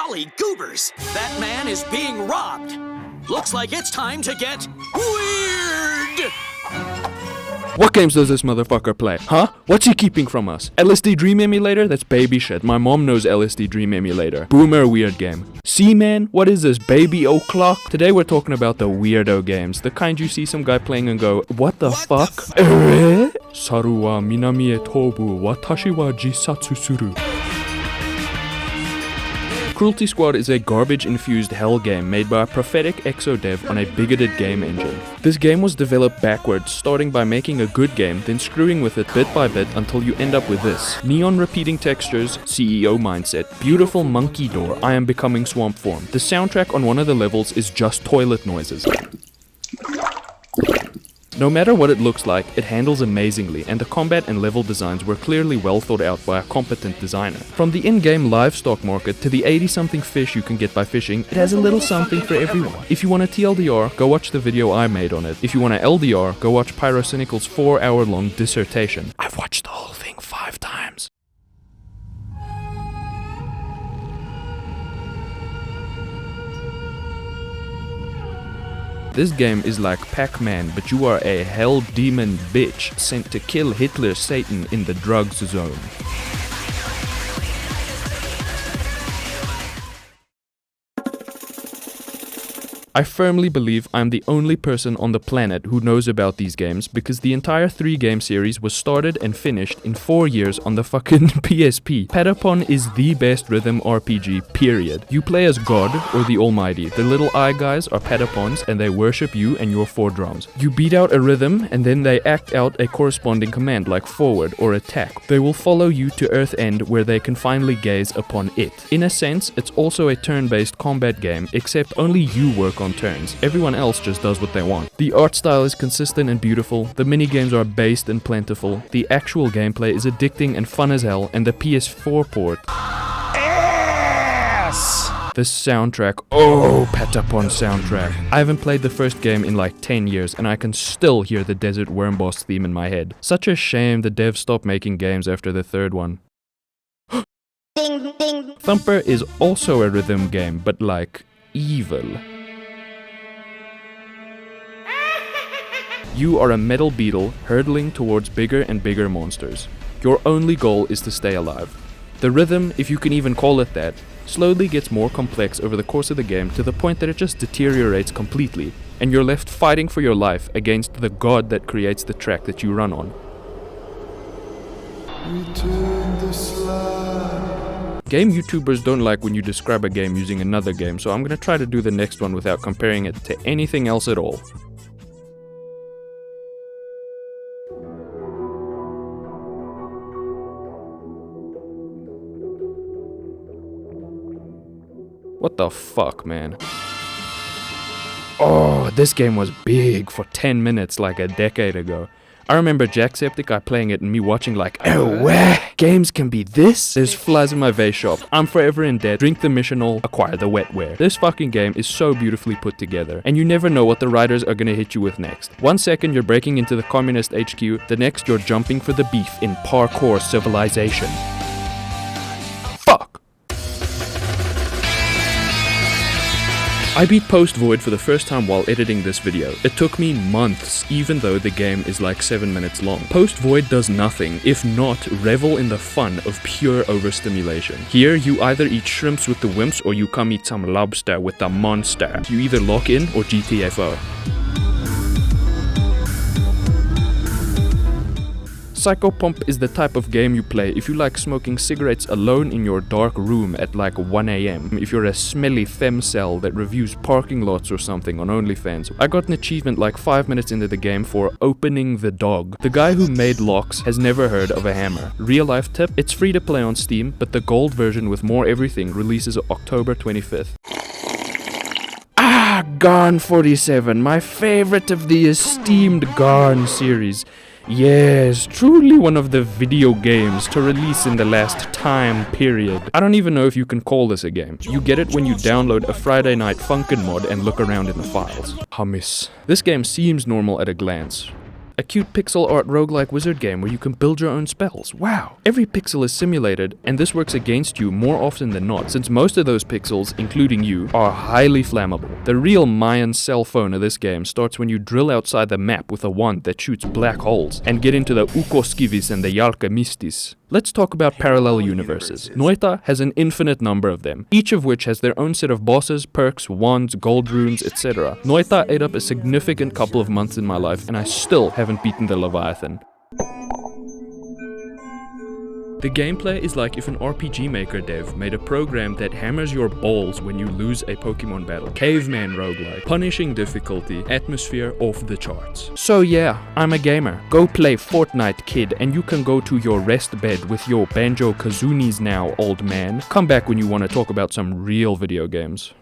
Golly goobers! That man is being robbed! Looks like it's time to get weird! What games does this motherfucker play? Huh? What's he keeping from us? LSD Dream Emulator? That's baby shit. My mom knows LSD Dream Emulator. Boomer weird game. C-Man? What is this? Baby o'clock? Today we're talking about the weirdo games. The kind you see some guy playing and go, what the fuck? Saru wa minami e tobu, watashi wa jisatsu suru. Cruelty Squad is a garbage-infused hell game made by a prophetic exo-dev on a bigoted game engine. This game was developed backwards, starting by making a good game, then screwing with it bit by bit until you end up with this. Neon repeating textures, CEO mindset, beautiful monkey door, I am becoming swamp form. The soundtrack on one of the levels is just toilet noises. No matter what it looks like, it handles amazingly, and the combat and level designs were clearly well thought out by a competent designer. From the in-game livestock market to the 80-something fish you can get by fishing, it has a little something for everyone. If you want a TLDR, go watch the video I made on it. If you want a LDR, go watch Pyrocynical's 4-hour-long dissertation. I've watched the whole thing 5 times. This game is like Pac-Man, but you are a hell demon bitch sent to kill Hitler Satan in the drugs zone. I firmly believe I'm the only person on the planet who knows about these games because the entire 3-game series was started and finished in 4 years on the fucking PSP. Patapon is the best rhythm RPG, period. You play as God or the Almighty. The little eye guys are Patapons and they worship you and your 4 drums. You beat out a rhythm and then they act out a corresponding command like forward or attack. They will follow you to Earth End where they can finally gaze upon it. In a sense, it's also a turn-based combat game, except only you work on turns. Everyone else just does what they want. The art style is consistent and beautiful, the minigames are based and plentiful, the actual gameplay is addicting and fun as hell, and the PS4 port... Ass! The soundtrack, oh, Patapon soundtrack. I haven't played the first game in like 10 years and I can still hear the Desert Worm Boss theme in my head. Such a shame the devs stopped making games after the 3rd one. Ding, ding. Thumper is also a rhythm game, but like, evil. You are a metal beetle hurtling towards bigger and bigger monsters. Your only goal is to stay alive. The rhythm, if you can even call it that, slowly gets more complex over the course of the game to the point that it just deteriorates completely, and you're left fighting for your life against the god that creates the track that you run on. Game YouTubers don't like when you describe a game using another game, so I'm gonna try to do the next one without comparing it to anything else at all. What the fuck, man? Oh, this game was big for 10 minutes like a decade ago. I remember Jacksepticeye playing it and me watching like, oh, wow, games can be this? There's flies in my vase shop. I'm forever in debt. Drink the missional, acquire the wetware. This fucking game is so beautifully put together, and you never know what the writers are gonna hit you with next. 1 second you're breaking into the communist HQ, the next you're jumping for the beef in parkour civilization. Fuck! I beat Post Void for the first time while editing this video. It took me months, even though the game is like 7 minutes long. Post Void does nothing, if not revel in the fun of pure overstimulation. Here, you either eat shrimps with the wimps or you come eat some lobster with the monster. You either lock in or GTFO. Psychopomp is the type of game you play if you like smoking cigarettes alone in your dark room at like 1 AM. If you're a smelly femcel that reviews parking lots or something on OnlyFans. I got an achievement like 5 minutes into the game for opening the dog. The guy who made locks has never heard of a hammer. Real life tip, it's free to play on Steam, but the gold version with more everything releases October 25th. Ah, Garn 47, my favorite of the esteemed Garn series. Yes, truly one of the video games to release in the last time period. I don't even know if you can call this a game. You get it when you download a Friday Night Funkin' mod and look around in the files. Hummus. This game seems normal at a glance. A cute pixel art roguelike wizard game where you can build your own spells. Wow. Every pixel is simulated, and this works against you more often than not, since most of those pixels, including you, are highly flammable. The real Mayan cell phone of this game starts when you drill outside the map with a wand that shoots black holes, and get into the Ukoskivis and the Yalkamistis. Let's talk about parallel universes. Noita has an infinite number of them, each of which has their own set of bosses, perks, wands, gold runes, etc. Noita ate up a significant couple of months in my life, and I still haven't beaten the Leviathan. The gameplay is like if an RPG Maker dev made a program that hammers your balls when you lose a Pokemon battle. Caveman roguelike. Punishing difficulty. Atmosphere off the charts. So yeah, I'm a gamer. Go play Fortnite, kid, and you can go to your rest bed with your Banjo-Kazooies now, old man. Come back when you want to talk about some real video games.